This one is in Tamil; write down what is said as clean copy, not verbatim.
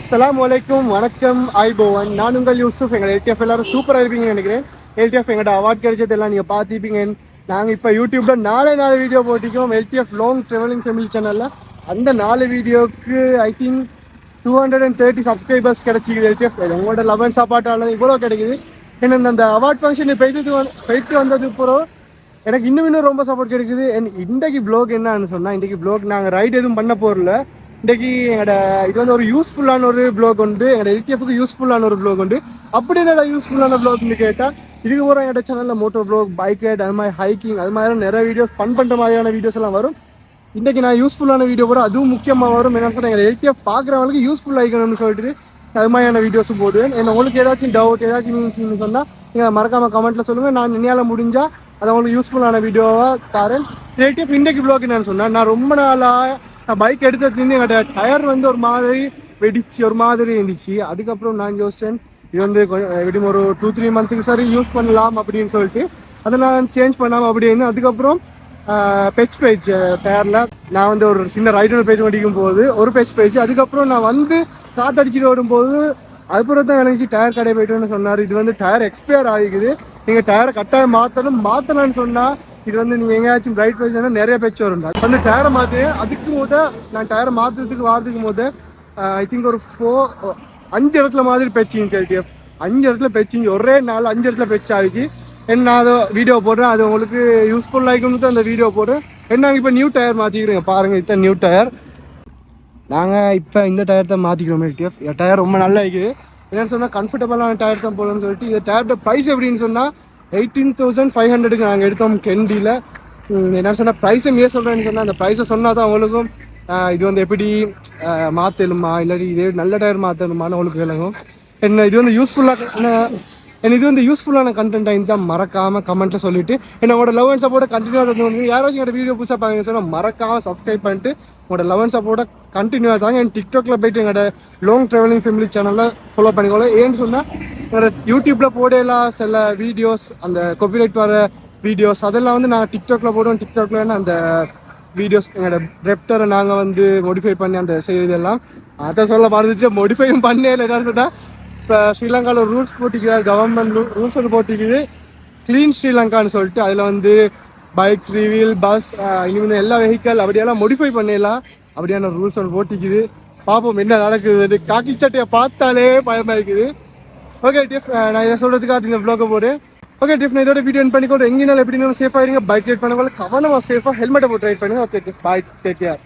அஸ்ஸலாமு அலைக்கும் வணக்கம் ஐபோவன் நான் உங்கள் யூசுஃப். எங்கள் எல்டிஎஃப் எல்லாரும் சூப்பராக இருப்பீங்கன்னு நினைக்கிறேன். எல்டிஎஃப் எங்கள்கிட்ட அவார்ட் கிடைச்சதெல்லாம் நீங்கள் பார்த்துப்பீங்க. நாங்கள் இப்போ யூடியூப்பில் நாலு வீடியோ போட்டிக்கோம் எல்டிஎஃப் லாங் ட்ராவலிங் ஃபேமிலி சேனலில். அந்த 4 வீடியோவுக்கு ஐ திங்க் 230 சப்ஸ்கிரைபர்ஸ் கிடைச்சிக்குது எல்டிஎஃப். உங்களோட லவன் சாப்பாட்டால் இவ்வளோ கிடைக்குது. ஏன்னா அந்த அவார்ட் ஃபங்க்ஷன் போயிட்டு வந்தது பிறகு எனக்கு இன்னும் ரொம்ப சப்போர்ட் கிடைக்குது. இன்றைக்கு ப்ளாக் என்னன்னு சொன்னால், இன்றைக்கி ப்ளாக் நாங்கள் ரைட் எதுவும் பண்ண போகிறல. இன்றைக்கி எங்களோட இது வந்து ஒரு யூஸ்ஃபுல்லான ஒரு ப்ளாக் உண்டு, எங்களோட எல்டிஎஃப்க்கு யூஸ்ஃபுல்லான ஒரு ப்ளாக் உண்டு. அப்படி என்ன யூஸ்ஃபுல்லான ப்ளாக்னு கேட்டால், இதுக்கு போகிற எங்களோட சேனலில் மோட்டோ ப்ளாக், பைக் ரைட், அது மாதிரி ஹைக்கிங், அது மாதிரி நிறைய வீடியோஸ், ஃபன் பண்ணுற மாதிரியான வீடியோஸ் எல்லாம் வரும். இன்றைக்கி நான் யூஸ்ஃபுல்லான வீடியோ போகிறேன், அதுவும் முக்கியமாக வரும். என்ன சொன்னால், எங்கள் எல்டிஎஃப் பார்க்குறவங்களுக்கு யூஸ்ஃபுல் ஆகிக்கணும்னு சொல்லிட்டு அது மாதிரியான வீடியோஸும் போடுவேன். என்ன உங்களுக்கு ஏதாச்சும் டவுட், ஏதாச்சும் நீங்க சொன்னால் நீங்கள் மறக்காமல் கமெண்ட்டில் சொல்லுங்கள். நான் என்னால் முடிஞ்சால் அதை உங்களுக்கு யூஸ்ஃபுல்லான வீடியோவாக தரேன். எல்டிஎஃப் இன்றைக்கு ப்ளாக் என்னன்னு சொன்னால், நான் ரொம்ப நாளாக பைக் எடுத்ததுலேருந்து எங்களோட டயர் வந்து ஒரு மாதிரி வெடிச்சு ஒரு மாதிரி இருந்துச்சு. அதுக்கப்புறம் நான் யோசிச்சேன், இது வந்து கொஞ்சம் எப்படியும் ஒரு 2-3 மந்த்துக்கு சரி யூஸ் பண்ணலாம் அப்படின்னு சொல்லிட்டு அதை நான் சேஞ்ச் பண்ணாமல் அப்படின்னு. அதுக்கப்புறம் பெச் பேஜ் டயரில் நான் வந்து ஒரு சின்ன ரைடர் பேஜ் வடிக்கும் போது ஒரு பெச் பேஜ், அதுக்கப்புறம் நான் வந்து காற்றடிச்சிட்டு வரும்போது அதுக்கப்புறம் தான் விளைஞ்சி டயர் கடை போய்ட்டுன்னு சொன்னார். இது வந்து டயர் எக்ஸ்பயர் ஆகிக்குது, நீங்கள் டயரை கட்டாயம் மாற்றலான்னு சொன்னால் இது வந்து நீங்கள் எங்கேயாச்சும் ரைட் பேஜ்னா நிறைய பேச்சு வரும். அது வந்து டயரை மாற்றுவேன். அதுக்கு நான் டயரை மாற்றுறதுக்கு வாரத்துக்கு ஐ திங்க் ஒரு 5 இடத்துல மாதிரி பெச்சிங்க எல்டிஎஃப். 5 இடத்துல பெச்சிங்க, ஒரே நாள் 5 இடத்துல பெச் ஆகிடுச்சு. என்ன அதை வீடியோ போடுறேன், அது உங்களுக்கு யூஸ்ஃபுல் ஆகிக்கணும் தான் அந்த வீடியோ போடுறேன். நாங்கள் இப்போ நியூ டயர் மாற்றிக்கிறோங்க, பாருங்கள் இத்தனை நியூ டயர். நாங்கள் இப்போ இந்த டயர் தான் மாற்றிக்கிறோம் எல்டிஎஃப். என் டயர் ரொம்ப நல்லா இருக்குது. என்னென்னு சொன்னால் கம்ஃபர்டபுளான டயர் தான் போடணும்னு சொல்லிட்டு. இந்த டயரோட ப்ரைஸ் எப்படின்னு சொன்னால் 18,500க்கு நாங்கள் எடுத்தோம் கெண்டியில். என்னென்னு சொன்னால் ப்ரைஸை சொல்கிறேன்னு சொன்னால், அந்த ப்ரைஸை சொன்னால் தான் அவங்களுக்கும் இது வந்து எப்படி மாற்றலுமா இல்லாட்டி இதே நல்ல டயர் மாற்றணுமான்னு அவங்களுக்கு விளங்கும். இது வந்து யூஸ்ஃபுல்லான கண்டென்ட்டாக இருந்தால் மறக்காமல் கமெண்ட்டில் சொல்லிவிட்டு என்னோட லவ் அண்ட் சப்போர்ட்டை கண்டினியூவாக தந்து, யாராச்சும் என்னோட வீடியோ புதுசாக பார்க்குறீங்கன்னு சொன்னால் மறக்காமல் சப்ஸ்கிரைப் பண்ணிட்டு உங்களோட லவ் அண்ட் சப்போர்ட்டை கண்டினியூவாக தாங்க. என் டிக்டாக்ல போய்ட்டு எங்களோட லாங் ட்ராவலிங் ஃபேமிலி சேனலில் ஃபாலோ பண்ணிக்கோங்க. ஏன்னு சொன்னால் என்னோட யூடியூப்பில் போடலாம் சில வீடியோஸ், அந்த காப்பிரைட் வர வீடியோஸ் அதெல்லாம் வந்து நான் டிக்டாக்ல போடுவோம். டிக்டாக்ல அந்த வீடியோஸ் எங்களோட ரெப்டரை நாங்கள் வந்து மோடிஃபை பண்ணி அந்த செய்கிறதெல்லாம் அதை சொல்ல மறந்துச்சு. மோடிஃபையும் பண்ணே இல்லை. என்னன்னு சொன்னால், இப்போ ஸ்ரீலங்காவில் ஒரு ரூல்ஸ் போட்டிக்கிறார், கவர்மெண்ட் ரூல்ஸ் ஒன்று போட்டிக்குது, க்ளீன் ஸ்ரீலங்கான்னு சொல்லிட்டு. அதில் வந்து பைக், 3 வீல், பஸ், இனிமேல் எல்லா வெஹிக்கல் அப்படியெல்லாம் மோடிஃபை பண்ணிடலாம் அப்படியான ரூல்ஸ் ஒன்று போட்டிக்குது. பார்ப்போம் என்ன நடக்குது. காக்கி சட்டையை பார்த்தாலே பயமாக இருக்குது. ஓகே டிஃப், நான் இதை சொல்கிறதுக்காக இந்த வ்ளாகை போடுறேன். ஓகே டிஃப், நான் இதோட வீடியோ பண்ணிக்கோங்க. எங்கேனாலும் எப்படினாலும் சேஃபாக இருங்க. பைக் ரைட் பண்ணவங்க கவனமாக சேஃபாக ஹெல்மெட்டை போட்டு ரைட் பண்ணுங்க. ஓகே டிஃப், பாய், டேக் கேர்.